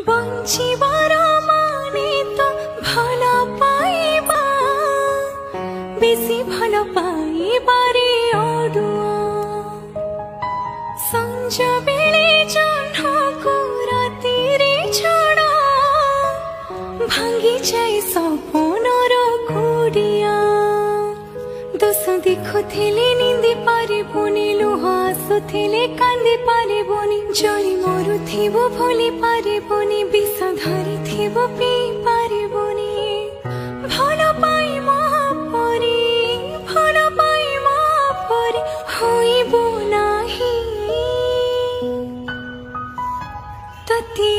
बंचिबार माने तो भल पाइबा बेसी भल पाइबारे अडुआ संज बेले जह्नको रातिरे छड़ा भांगी जाए सपनर कुड़िया दोष देखुले निंदी पारिबुनि लुह आसुथिले कांदी पारिबुनि जली मरुथिबो भूली पारिबुनि विष धरिथिबो पी पारिबुनि भल पाई महापरी होइबो नाही तती